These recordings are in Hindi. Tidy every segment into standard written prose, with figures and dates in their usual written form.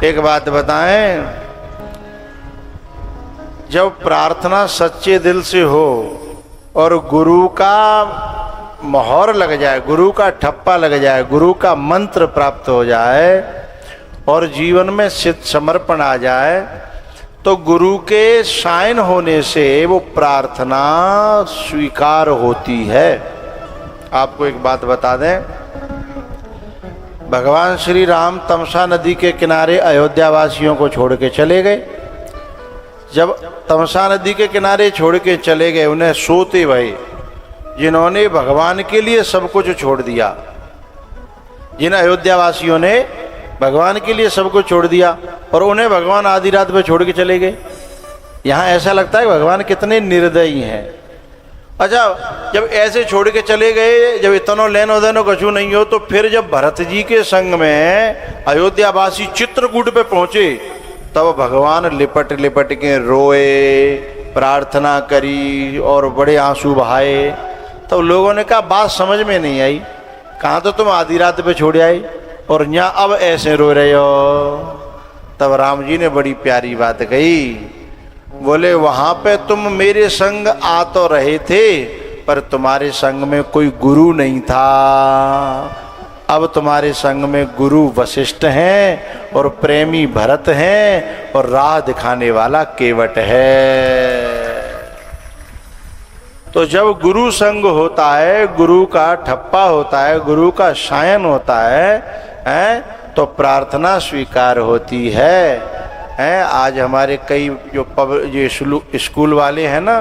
एक बात बताएं, जब प्रार्थना सच्चे दिल से हो और गुरु का मोहर लग जाए, गुरु का ठप्पा लग जाए, गुरु का मंत्र प्राप्त हो जाए और जीवन में सिद्ध समर्पण आ जाए, तो गुरु के साइन होने से वो प्रार्थना स्वीकार होती है। आपको एक बात बता दें, भगवान श्री राम तमसा नदी के किनारे अयोध्या वासियों को छोड़ के चले गए। जब तमसा नदी के किनारे छोड़ के चले गए, उन्हें सोते भय, जिन्होंने भगवान के लिए सब कुछ छोड़ दिया, जिन अयोध्या वासियों ने भगवान के लिए सब कुछ छोड़ दिया और उन्हें भगवान आधी रात में छोड़ के चले गए। यहाँ ऐसा लगता है भगवान कितने निर्दयी हैं। अच्छा, जब ऐसे छोड़ के चले गए, जब इतना लेनो देनो कछु नहीं हो, तो फिर जब भरत जी के संग में अयोध्यावासी चित्रकूट पे पहुंचे, तब भगवान लिपट लिपट के रोए, प्रार्थना करी और बड़े आंसू बहाए। तब लोगों ने कहा बात समझ में नहीं आई, कहाँ तो तुम आधी रात पे छोड़ आए और यहाँ अब ऐसे रो रहे हो। तब राम जी ने बड़ी प्यारी बात कही, बोले वहां पे तुम मेरे संग आ तो रहे थे, पर तुम्हारे संग में कोई गुरु नहीं था। अब तुम्हारे संग में गुरु वशिष्ठ हैं और प्रेमी भरत हैं और राह दिखाने वाला केवट है। तो जब गुरु संग होता है, गुरु का ठप्पा होता है, गुरु का शायन होता है, तो प्रार्थना स्वीकार होती है। आज हमारे कई जो स्कूल वाले हैं ना,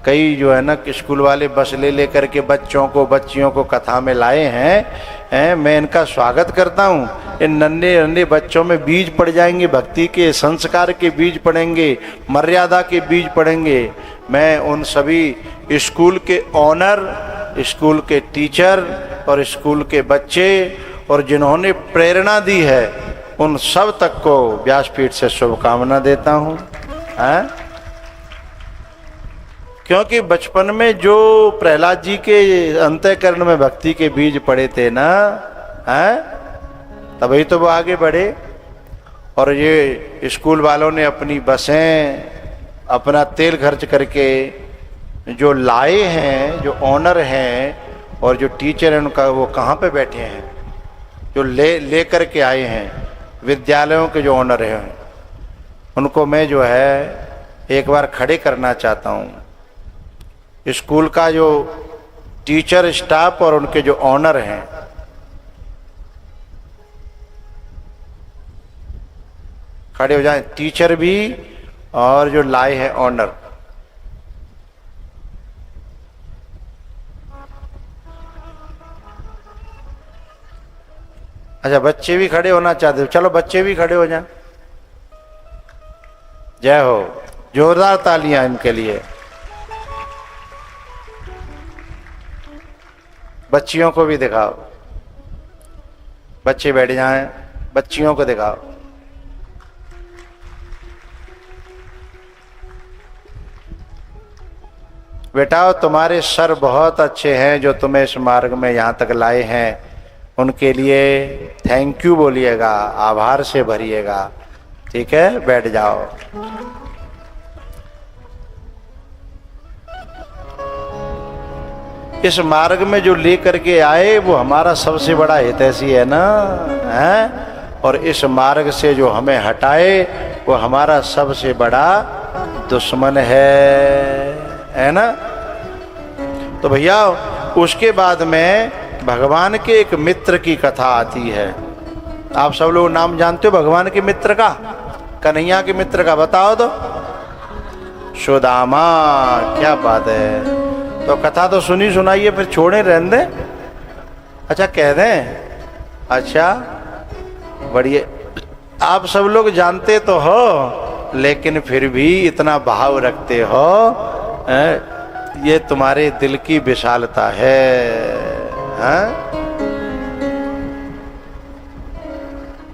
कई जो है ना स्कूल वाले बस ले कर के बच्चों को बच्चियों को कथा में लाए हैं। मैं इनका स्वागत करता हूँ। इन नन्हे नन्हे बच्चों में बीज पड़ जाएंगे, भक्ति के संस्कार के बीज पड़ेंगे, मर्यादा के बीज पड़ेंगे। मैं उन सभी स्कूल के ऑनर, स्कूल के टीचर और स्कूल के बच्चे और जिन्होंने प्रेरणा दी है, उन सब तक को व्यासपीठ से शुभकामना देता हूँ। क्योंकि बचपन में जो प्रहलाद जी के अंतःकरण में भक्ति के बीज पड़े थे ना, तभी तो वो आगे बढ़े। और ये स्कूल वालों ने अपनी बसें, अपना तेल खर्च करके जो लाए हैं, जो ऑनर हैं और जो टीचर हैं, उनका वो कहाँ पे बैठे हैं, जो ले करके आए हैं विद्यालयों के जो ऑनर हैं, उनको मैं जो है एक बार खड़े करना चाहता हूँ। स्कूल का जो टीचर स्टाफ और उनके जो ऑनर हैं, खड़े हो जाएं, टीचर भी और जो लाए हैं ऑनर। अच्छा, बच्चे भी खड़े होना चाहते हो, चलो बच्चे भी खड़े हो जाएं। जय हो, जोरदार तालियां इनके लिए। बच्चियों को भी दिखाओ, बच्चे बैठ जाएं, बच्चियों को दिखाओ। बेटा, तुम्हारे सर बहुत अच्छे हैं जो तुम्हें इस मार्ग में यहाँ तक लाए हैं, उनके लिए थैंक यू बोलिएगा, आभार से भरिएगा। ठीक है, बैठ जाओ। इस मार्ग में जो लेकर के आए वो हमारा सबसे बड़ा हितैषी है ना, है? और इस मार्ग से जो हमें हटाए वो हमारा सबसे बड़ा दुश्मन है ना। तो भैया, उसके बाद में भगवान के एक मित्र की कथा आती है। आप सब लोग नाम जानते हो भगवान के मित्र का, कन्हैया के मित्र का, बताओ तो। सुदामा। क्या बात है। तो कथा तो सुनी सुनाइए, फिर छोड़े रहने दें। अच्छा, कह दें। अच्छा, बढ़िया। आप सब लोग जानते तो हो, लेकिन फिर भी इतना भाव रखते हो, ये तुम्हारे दिल की विशालता है।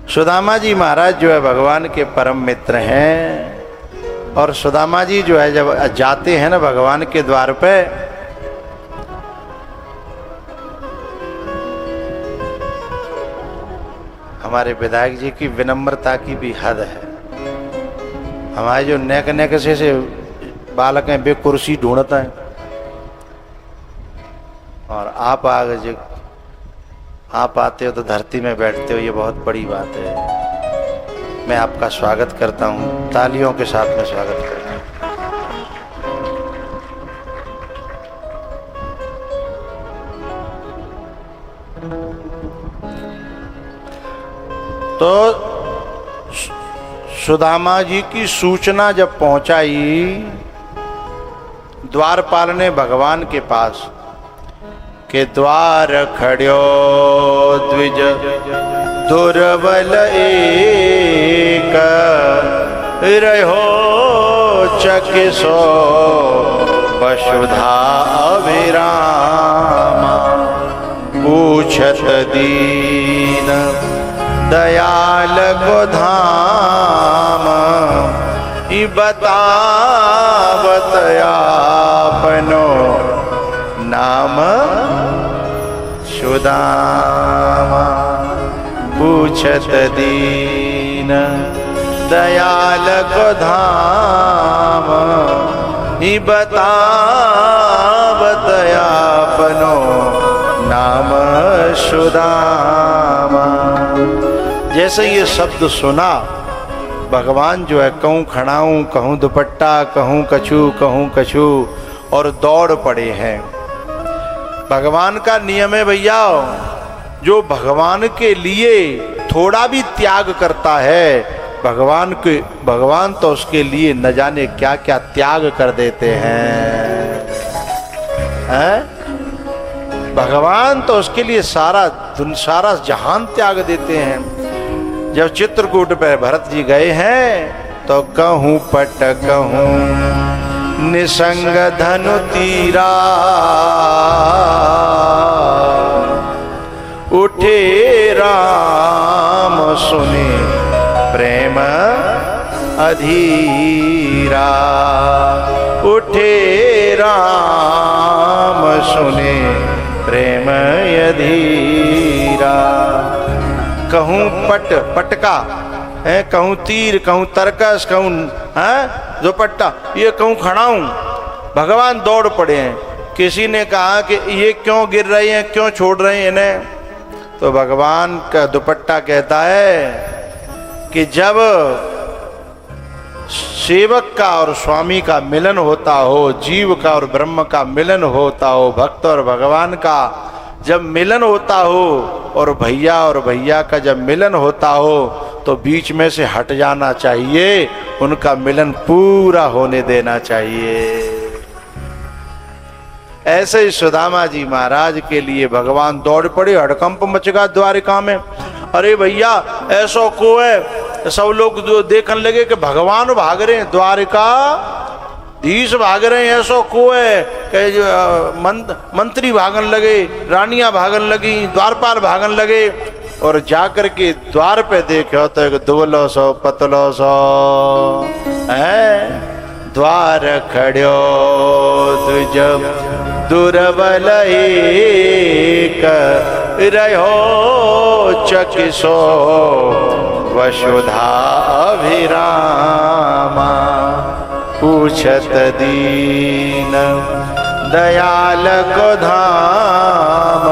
सुदामा जी महाराज जो है भगवान के परम मित्र हैं। और सुदामा जी जो है जब जाते हैं ना भगवान के द्वार पे, हमारे विधायक जी की विनम्रता की भी हद है। हमारे जो नेक से बालक हैं वे कुर्सी ढूंढते हैं और आप आते हो तो धरती में बैठते हो, ये बहुत बड़ी बात है। मैं आपका स्वागत करता हूँ, तालियों के साथ में स्वागत करता हूँ। तो सुदामा जी की सूचना जब पहुंचाई द्वारपाल ने भगवान के पास के द्वार खड़्यो द्विज दुर्बल एक रहो चकिसो वसुधा अभिरामा पूछत दीन दयाल को धाम बतावत आपनो नाम सुदामा पूछत दीन दयाल को धाम बतावत आपनो नाम सुदामा। जैसे ये शब्द सुना भगवान जो है कहूँ खड़ाऊँ कहूँ दुपट्टा कहूँ कछू और दौड़ पड़े हैं। भगवान का नियम है भैया, जो भगवान के लिए थोड़ा भी त्याग करता है भगवान तो उसके लिए न जाने क्या क्या त्याग कर देते हैं। भगवान तो उसके लिए सारा जहान त्याग देते हैं। जब चित्रकूट पर भरत जी गए हैं तो कहूँ पट कहूँ निसंग धनु तीरा उठे राम सुने प्रेम अधीरा उठे राम सुने प्रेम अधीरा। कहूँ पटका है, कहूँ तीर कहूँ तरकस कहूँ दुपट्टा ये कहूँ खड़ाऊँ। भगवान दौड़ पड़े हैं। किसी ने कहा कि ये क्यों गिर रहे हैं, क्यों छोड़ रहे हैं इन्हें, तो भगवान का दुपट्टा कहता है कि जब सेवक का और स्वामी का मिलन होता हो, जीव का और ब्रह्म का मिलन होता हो, भक्त और भगवान का जब मिलन होता हो और भैया का जब मिलन होता हो तो बीच में से हट जाना चाहिए, उनका मिलन पूरा होने देना चाहिए। ऐसे ही सुदामा जी महाराज के लिए भगवान दौड़ पड़े। हड़कंप मच गया द्वारिका में। अरे भैया ऐसा को है, सब लोग जो देखने लगे कि भगवान भाग रहे हैं, द्वारिका धीश भाग रहे हैं, ऐसा को है कि मंत्री भागन लगे, रानियां भागन लगी, द्वारपाल भागन लगे और जाकर के द्वार पे देखो तो एक दुबलो सो पतलो सो है द्वार खड़ो तुझ दुर्बल एक रहो चकिसो वसुधा अभिरामा पूछत दीन दयाल को धाम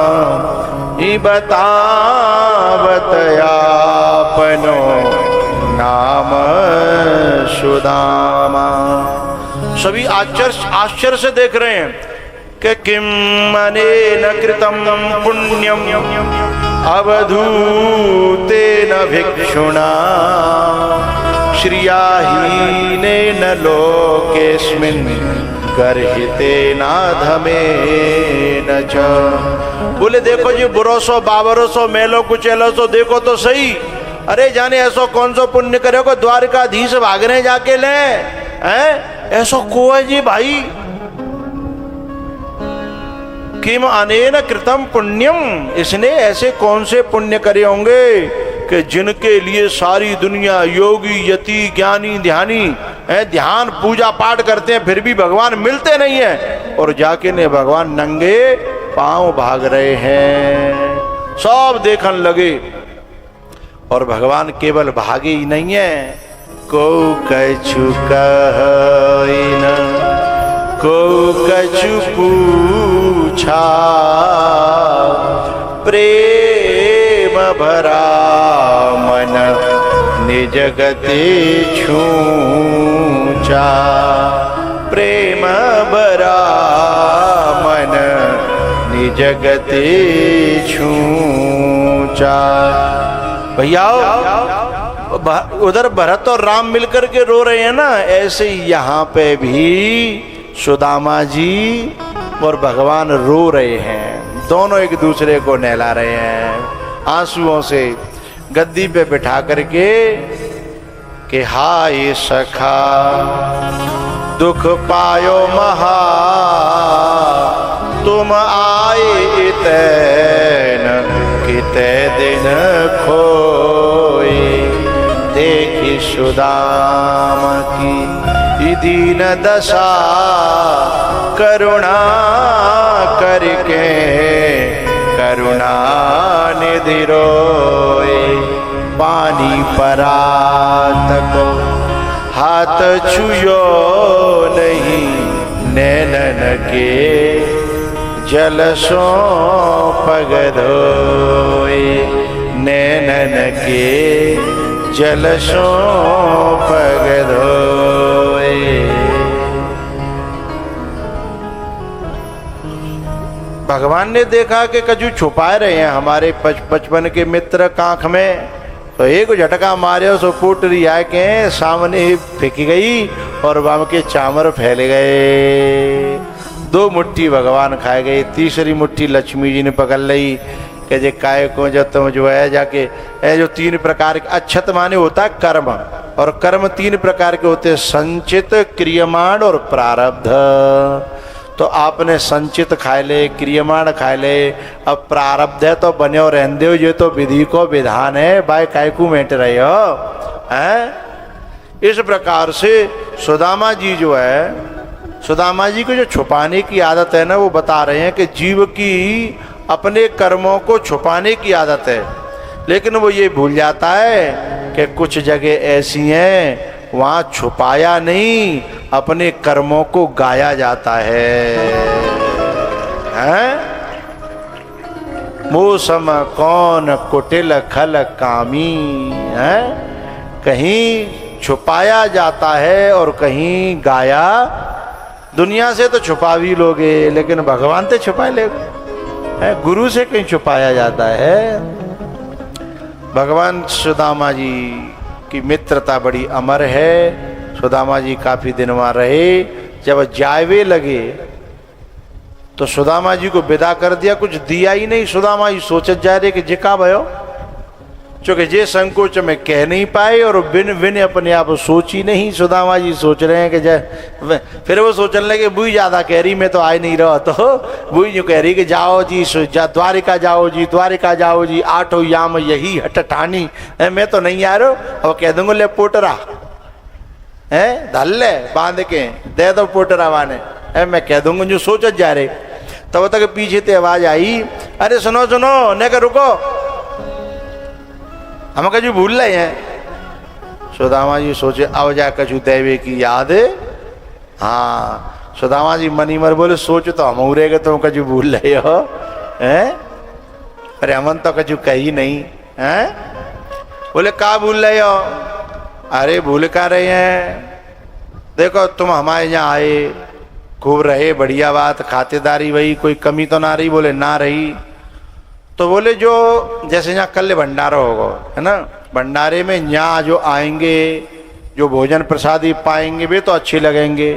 बतावत आपनो नाम सुदामा। सभी आश्चर्य से देख रहे हैं कि किम अनेन कृतं पुण्यम अवधूतेन भिक्षुणा श्रियाहीनेन लोकेस्मिन् गर्हितेनाधमेन च। बोले देखो जी बुरोसो बाबरोसो मेलो कुचेलो सो देखो तो सही। अरे जाने ऐसो कौन सो पुण्य करे को द्वारिकाधीश भाग रहे जाके ले हैं, ऐसो को है जी भाई। किम अनेन कृतम पुण्यम, इसने ऐसे कौन से पुण्य करे होंगे कि जिनके लिए सारी दुनिया योगी यति ज्ञानी ध्यानी है, ध्यान पूजा पाठ करते हैं फिर भी भगवान मिलते नहीं है, और जाके ने भगवान नंगे पांव भाग रहे हैं। सब देखने लगे और भगवान केवल भागे ही नहीं है, को कछु कहि न को कछु पूछा, प्रेम भरा मन निज गति छूचा, प्रेम भरा मन निज गति छूचा। भैया उधर भरत और राम मिलकर के रो रहे हैं ना, ऐसे यहाँ पे भी सुदामा जी और भगवान रो रहे हैं। दोनों एक दूसरे को नहला रहे हैं आंसुओं से, गद्दी पे बिठा करके कि हाय सखा दुख पायो महा, तुम आए तैन किते दिन खोए, देखी सुदामा की दीन दशा, करुणा करके करुणा निधि रोए, पानी परात को हाथ छुयो नहीं, नैनन के जल सो पग धोए, नैनन के जल सो पग धोए। भगवान ने देखा कि कछु छुपाए रहे हैं हमारे बचपन के मित्र कांख में, तो एक झटका मारे सो पोटरी आके सामने ही फेंक गई और वहां के चामर फैल गए। 2 मुट्ठी भगवान खाए गए, तीसरी मुट्ठी लक्ष्मी जी ने पकड़ ली कि जे काय को जब तुम जो है जाके ये जो 3 प्रकार के अच्छत माने होता है कर्म, और कर्म 3 प्रकार के होते हैं, संचित, क्रियमाण और प्रारब्ध। तो आपने संचित खाए ले, क्रियमाण खाए ले, अब प्रारब्ध है तो बने और रहने हो, ये तो विधि को विधान है, भाई काय को मेट रहे हो हैं। इस प्रकार से सुदामा जी जो है, सुदामा जी को जो छुपाने की आदत है ना, वो बता रहे हैं कि जीव की अपने कर्मों को छुपाने की आदत है, लेकिन वो ये भूल जाता है कि कुछ जगह ऐसी हैं वहाँ छुपाया नहीं, अपने कर्मों को गाया जाता है, हैं? मौसम कौन कुटिल खल कामी, है कहीं छुपाया जाता है और कहीं गाया। दुनिया से तो छुपा भी लोगे, लेकिन भगवान से छुपा ले, गुरु से कहीं छुपाया जाता है। भगवान सुदामा जी की मित्रता बड़ी अमर है। सुदामा जी काफी दिन वहां रहे, जब जायवे लगे तो सुदामा जी को विदा कर दिया, कुछ दिया ही नहीं। सुदामा जी सोचत जा रहे कि जिका भयो, चूंकि जे संकोच में कह नहीं पाए और बिन बिन अपने आप सोच ही नहीं। सुदामा जी सोच रहे हैं कि जय, फिर वो सोचने लगे बुई ज्यादा कह रही, मैं तो आए नहीं रहा, तो बुई जो कह रही कि जाओ जी द्वारिका जाओ जी, द्वारिका जाओ जी, 8 याम यही हट ठानी, मैं तो नहीं आ रहा। और कह दूंगा ले पोटरा है धल ले बांध के दे दो पोटरा वाने, मैं कह दूंगा जो सोचत जा रहे। तब तक पीछे से आवाज आई, अरे सुनो सुनो, ने का रुको, हम कछु भूल रहे हैं। सुदामा जी सोचे अब जा कछु देवे की याद है। हाँ, सुदामा जी मनी मर बोले सोच तो हम उड़ेगे, तुम कछु भूल रहे हो हैं? अरे हमन तो कछु कही नहीं हैं? बोले का भूल रहे हो? अरे भूल का रहे हैं, देखो तुम हमारे यहाँ आए, खूब रहे, बढ़िया बात, खातेदारी वही, कोई कमी तो ना रही? बोले ना रही। तो बोले जो जैसे यहाँ कल भंडारा होगा है ना, भंडारे में यहाँ जो आएंगे, जो भोजन प्रसादी पाएंगे वे तो अच्छे लगेंगे,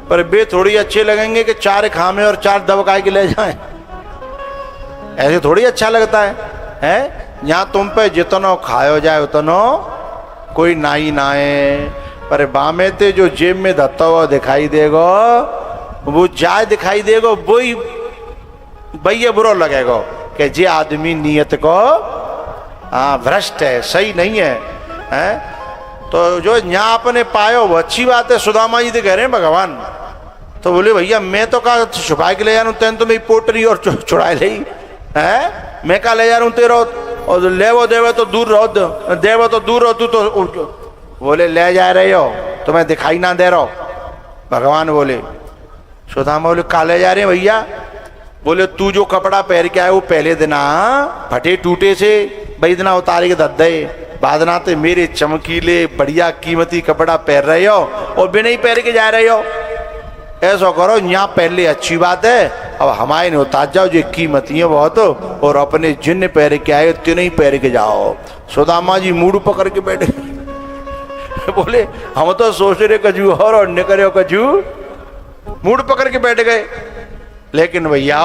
पर वे थोड़ी अच्छे लगेंगे कि 4 खामे और 4 दबका के ले जाएं, ऐसे थोड़ी अच्छा लगता है? यहाँ तुम पे जितनो खायो जाए उतनो कोई नाई नाए, पर बामे ते जो जेब में धत्ता हुआ दिखाई देगा, वो जाए दिखाई देगा, वही भैया बुरा लगेगा कि जे आदमी नियत को भ्रष्ट है, सही नहीं है, हैं? तो जो यहाँ आपने पायो वो अच्छी बात है। सुदामा जी तो कह रहे हैं भगवान, तो बोले भैया मैं तो कहा छुपा के ले जा रहा हूँ, तेन तो मेरी पोटरी और छुड़ाए ले, हैं? मैं कहा ले जा रहा हूँ तेरा, और लेवो देवे तो दूर रहो, देवो तो दूर रहो, तू तो बोले ले जा रहे हो, तुम्हें दिखाई ना दे रहो। भगवान बोले, सुदामा बोले काले जा रहे हैं भैया? बोले तू जो कपड़ा पहन के आए वो पहले दिन फटे टूटे से भाई दिना उतारे के दद्दे बादना ते मेरे चमकीले बढ़िया कीमती कपड़ा पहन रहे हो और बिना ही पहन के जा रहे हो। ऐसा करो, यहाँ पहले अच्छी बात है, अब हमारे ने उतार जाओ जो कीमती है बहुत, और अपने जिन पहन के आए तीन ही पहन के जाओ। सुदामा जी मूड पकड़ के बैठे बोले हम तो सोच रहे कजू और निकले कजू, मूड पकड़ के बैठ गए। लेकिन भैया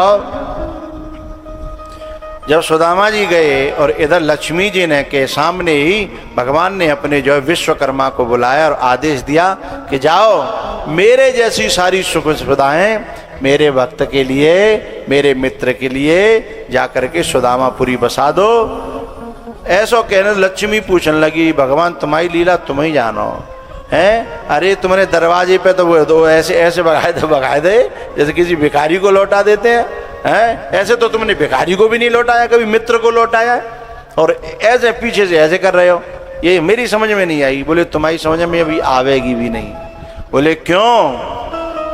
जब सुदामा जी गए और इधर लक्ष्मी जी ने के सामने ही भगवान ने अपने जो विश्वकर्मा को बुलाया और आदेश दिया कि जाओ मेरे जैसी सारी सुख सुविधाएं मेरे भक्त के लिए, मेरे मित्र के लिए जाकर के सुदामापुरी बसा दो। ऐसा कहने लक्ष्मी पूछने लगी, भगवान तुम्हारी लीला तुम ही जानो हैं? अरे तुमने दरवाजे पे तो वो ऐसे ऐसे भगाए दे जैसे किसी भिखारी को लौटा देते हैं। ऐसे तो तुमने भिखारी को भी नहीं लौटाया, कभी मित्र को लौटाया, और ऐसे पीछे से ऐसे कर रहे हो, ये मेरी समझ में नहीं आई। बोले तुम्हारी समझ में अभी आवेगी भी नहीं। बोले क्यों?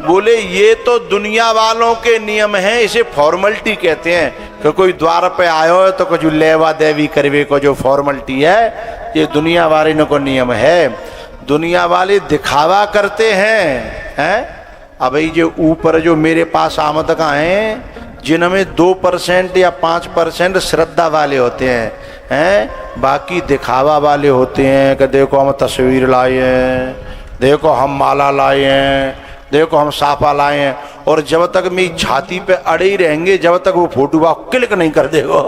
बोले ये तो दुनिया वालों के नियम हैं, इसे फॉर्मेलिटी कहते हैं कि कोई द्वार पे आयो है तो कुछ लेवा देवी करवे को जो फॉर्मेलिटी है, ये दुनिया वाले को नियम है। दुनिया वाले दिखावा करते हैं। अब ये ऊपर जो मेरे पास आमद का हैं जिनमें 2% या 5% श्रद्धा वाले होते हैं, बाकी दिखावा वाले होते हैं कि देखो हम तस्वीर लाए हैं, देखो हम माला लाए हैं, देखो हम साफा लाए हैं, और जब तक मेरी छाती पे अड़े ही रहेंगे, जब तक वो फोटो आप क्लिक नहीं कर देगा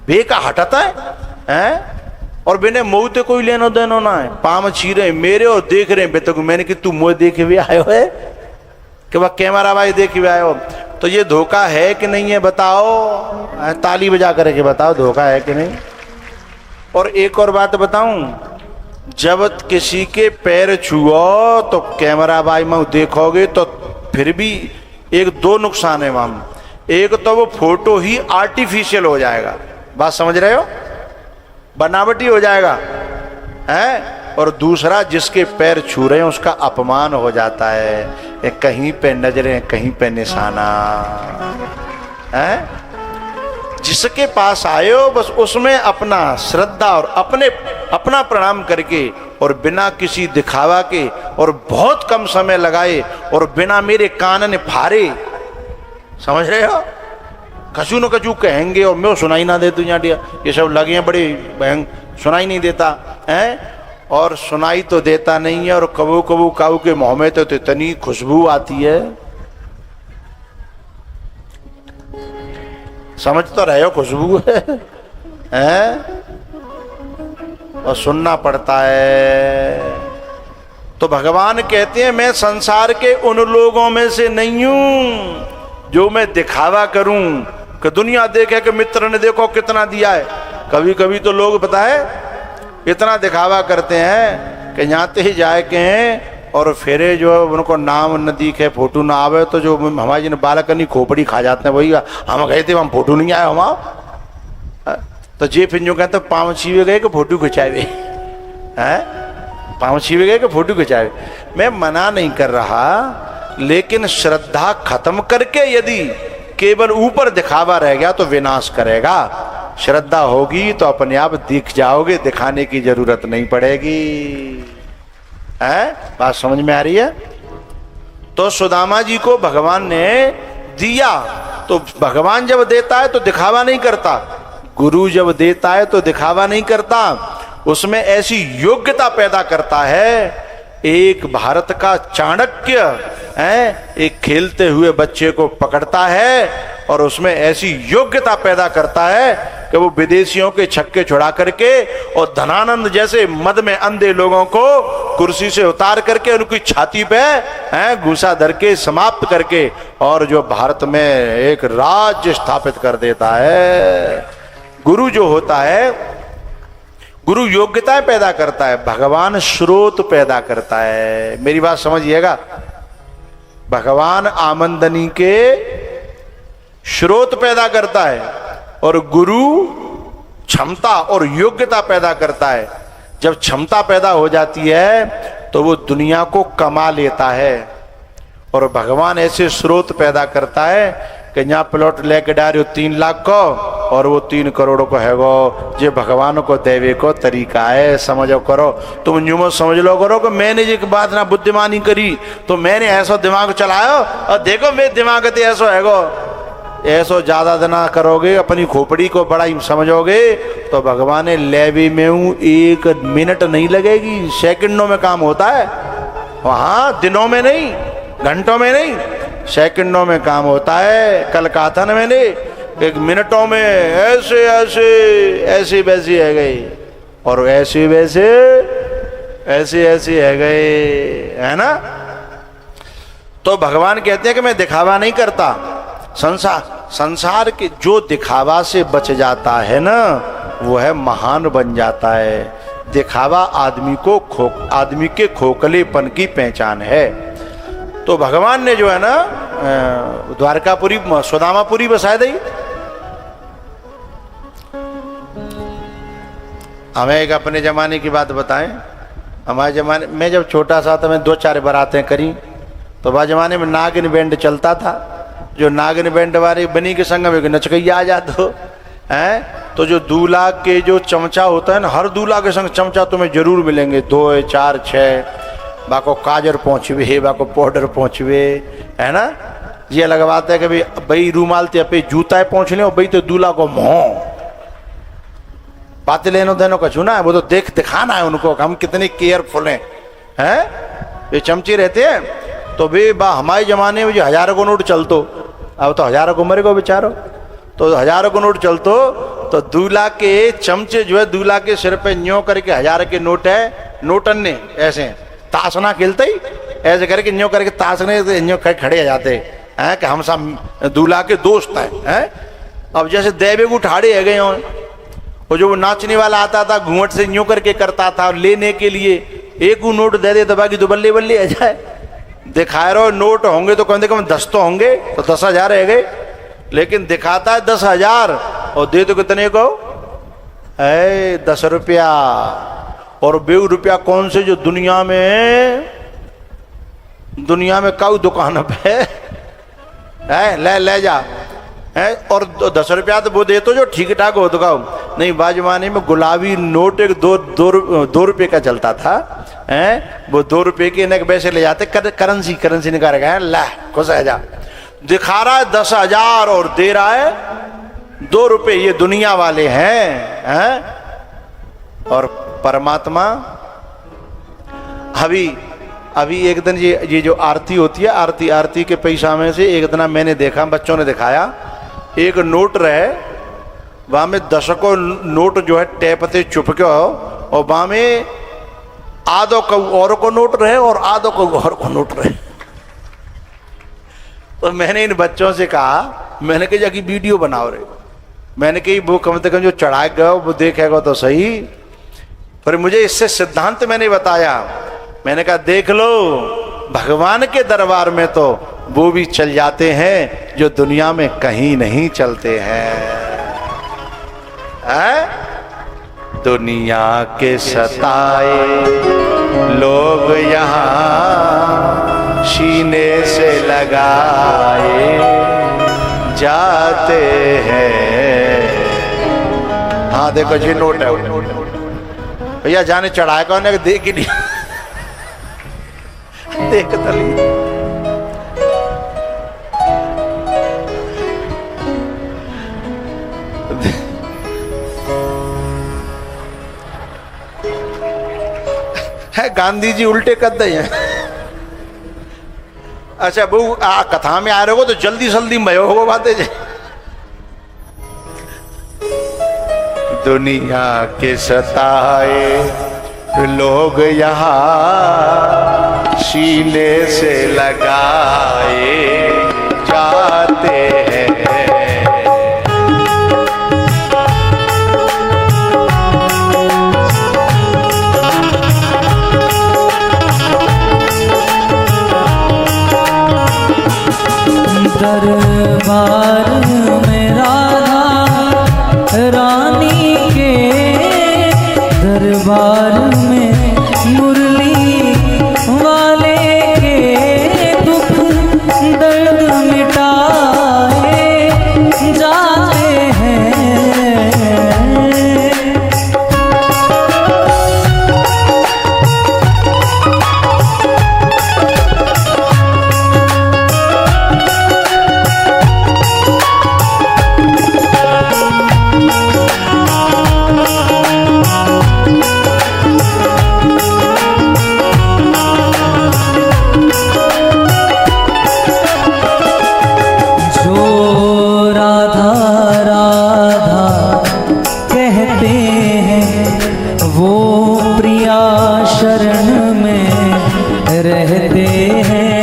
बेका हटाता है। और बिना मुँह ते कोई लेनो देनो ना है, पाम छीरे मेरे और देख रहे हैं बेतक मैंने कि तू मुँह देखे हुए आयो है कि वह कैमरा भाई देखे हुए आयो। तो ये धोखा है कि नहीं है बताओ, ताली बजा करके बताओ धोखा है कि नहीं। और एक और बात बताऊं, जब किसी के पैर छुओ तो कैमरा भाई में देखोगे तो फिर भी एक दो नुकसान है वहां। एक तो वो फोटो ही आर्टिफिशियल हो जाएगा, बात समझ रहे हो, बनावटी हो जाएगा है। और दूसरा जिसके पैर छू रहे हैं उसका अपमान हो जाता है, कहीं पे नजरें कहीं पे निशाना है। जिसके पास आए हो बस उसमें अपना श्रद्धा और अपना प्रणाम करके और बिना किसी दिखावा के और बहुत कम समय लगाए और बिना मेरे कान ने फारे, समझ रहे हो, कचू न कचू कहेंगे और मैं सुनाई ना दे तुझा ये सब लगे हैं बड़े बहन, सुनाई नहीं देता है। और सुनाई तो देता नहीं है, और कबू कबू काऊ के मुंह में तो इतनी खुशबू आती है, समझ तो रहे हो खुशबू है? और सुनना पड़ता है। तो भगवान कहते हैं मैं संसार के उन लोगों में से नहीं हूं जो मैं दिखावा करूं कि दुनिया देखे कि मित्र ने देखो कितना दिया है। कभी कभी तो लोग पता है इतना दिखावा करते हैं कि जाते ही जाए के हैं और फिर जो उनको नाम न दिखे, फोटो ना आवे, तो जो हमारे जिन बालक नहीं खोपड़ी खा जाते हैं वही हम गए थे हम फोटो नहीं आए हम, तो जे फिर जो कहते पाँव छीवे गए कि फोटो खिंचावे हैं, पाँव छीवे गए कि फोटो खिंचावे। मैं मना नहीं कर रहा, लेकिन श्रद्धा खत्म करके यदि केवल ऊपर दिखावा रह गया तो विनाश करेगा। श्रद्धा होगी तो अपने आप दिख जाओगे, दिखाने की जरूरत नहीं पड़ेगी। है बात समझ में आ रही है? तो सुदामा जी को भगवान ने दिया, तो भगवान जब देता है तो दिखावा नहीं करता, गुरु जब देता है तो दिखावा नहीं करता, उसमें ऐसी योग्यता पैदा करता है। एक भारत का चाणक्य है, एक खेलते हुए बच्चे को पकड़ता है और उसमें ऐसी योग्यता पैदा करता है कि वो विदेशियों के छक्के छुड़ा करके और धनानंद जैसे मद में अंधे लोगों को कुर्सी से उतार करके उनकी छाती पे घूसा धर के समाप्त करके और जो भारत में एक राज्य स्थापित कर देता है। गुरु जो होता है, गुरु योग्यताएं पैदा करता है, भगवान स्रोत पैदा करता है। मेरी बात समझिएगा, भगवान आमदनी के स्रोत पैदा करता है और गुरु क्षमता और योग्यता पैदा करता है। जब क्षमता पैदा हो जाती है तो वो दुनिया को कमा लेता है। और भगवान ऐसे स्रोत पैदा करता है कि यहाँ प्लॉट लेके डारे 3 लाख को और वो 3 करोड़ को है गो। जे भगवान को देवे को तरीका है, समझो करो। तुम यूं मत समझ लो करो कि मैंने ये बात ना बुद्धिमानी करी तो मैंने ऐसा दिमाग चलायो और देखो मेरे दिमाग ते ऐसा है गो। ऐसो ज्यादा देना करोगे, अपनी खोपड़ी को बड़ा ही समझोगे तो भगवान लेवी में हूं 1 मिनट नहीं लगेगी, सेकंडों में काम होता है। वहां दिनों में नहीं, घंटों में नहीं, सेकंडों में काम होता है। कल कहा था ना मैंने, 1 मिनटों में ऐसे ऐसे ऐसी वैसी है गई और ऐसी वैसे ऐसी ऐसी है गई, है ना। तो भगवान कहते हैं कि मैं दिखावा नहीं करता। संसार के जो दिखावा से बच जाता है ना वो है महान बन जाता है। दिखावा आदमी के खोखलेपन की पहचान है। तो भगवान ने जो है ना द्वारकापुरी सुदामापुरी बसाए दी। हमें एक अपने जमाने की बात बताएं। हमारे जमाने में जब छोटा सा था, मैं 2-4 बारातें करी तो वह जमाने में नागिन बैंड चलता था। जो नागिन बैंड वाले बनी के संग में नचकैया आ जाते हैं। तो जो दूल्हा के जो चमचा होता है ना, हर दूल्हा के संग चमचा तुम्हें जरूर मिलेंगे, 2, 4, 6। बाको काजर पहुँचवे, बाको पाउडर पहुँचवे, है ना। ये लगवाते है कि भाई रूमाल ते पे जूता पहुँच ले, भाई तो दूल्हा को मोह बातें लेनो देनो का चुना है। वो तो दिखाना है उनको हम कितने केयरफुल हैं। ये चमचे रहते हैं। तो वे हमारे जमाने में जो 1000 को नोट चलतो, अब तो 1000 को मरे को बेचारो, तो 1000 को नोट चलतो तो दूल्हा के चमचे जो है दूल्हा के सिर पे न्यो करके 1000 के नोट है, नोटन ने ऐसे ताशना खेलते ही ऐसे करके न्यो करके ताशने न्यो खड़े आ जाते हैं कि हम सब दूल्हा के दोस्त हैं। अब जैसे देवे को ठाड़े है गए हों, और जो वो नाचने वाला आता था घूंघट से न्यो करके करता था लेने के लिए, एक वो नोट दे दे तो बाकी तो बल्ले बल्ले आ जाए। दिखाए रहो नोट होंगे तो कम से कम 10 तो होंगे, तो 10,000 रह गए। लेकिन दिखाता है 10,000 और दे तो कितने को 10 रुपया। और 2 रुपया कौन से जो दुनिया में काऊ दुकान पे है ले जा है। और 10 रुपया तो वो दे तो जो ठीक ठाक हो तो नहीं। बाजमाने में गुलाबी नोट एक 2 रुपये का चलता था है। वो 2 रुपये के न पैसे ले जाते, करेंसी निकाल गए ला खुश है जा। दिखा रहा है 10,000 और दे रहा है 2 रुपये। ये दुनिया वाले हैं। और परमात्मा अभी एक दिन ये जो आरती होती है, आरती के पैसा में से एक दिन मैंने देखा, बच्चों ने दिखाया, एक नोट रहे वहां में 10 को नोट जो है टेपते चुप के हो, और वहां में आधो को और को नोट रहे और आधो को और को नोट रहे। तो मैंने इन बच्चों से कहा, मैंने कहा कि वीडियो बनाओ रे। मैंने कही वो कम से कम जो चढ़ा गया वो देखेगा तो सही। पर मुझे इससे सिद्धांत मैंने बताया। मैंने कहा देख लो भगवान के दरबार में तो वो भी चल जाते हैं जो दुनिया में कहीं नहीं चलते हैं। दुनिया के सताए लोग यहाँ सीने से लगाए जाते हैं। हाँ देखो जी नोट है भैया, जाने चढ़ाए कौन है देख ही नहीं देख तली। है गांधी जी उल्टे कर दे हैं। अच्छा वो कथा में आ रहे हो तो जल्दी भयो हो बातें जे। दुनिया के सताए लोग यहाँ सीने से लगाए जाते हैं। दरबार में राधा रानी के शरण में रहते हैं।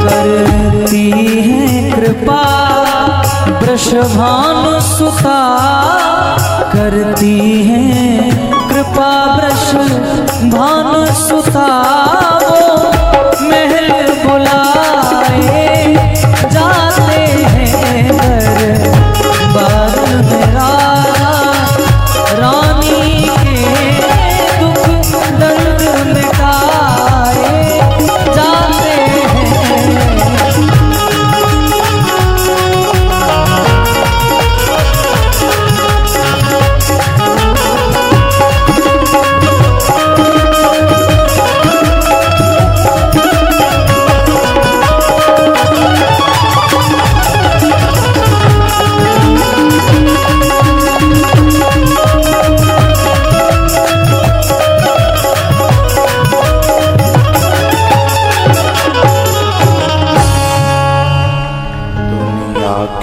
करती है कृपा वृषभानु सुता, करती है कृपा वृषभानु सुता। वो महल बुलाए जाते हैं दरबार में राजा रानी के दुख दर्द मिटाए जाते हैं।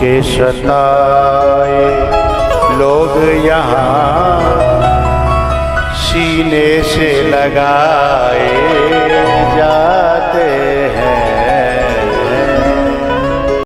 के सताए लोग यहाँ सीने से लगाए,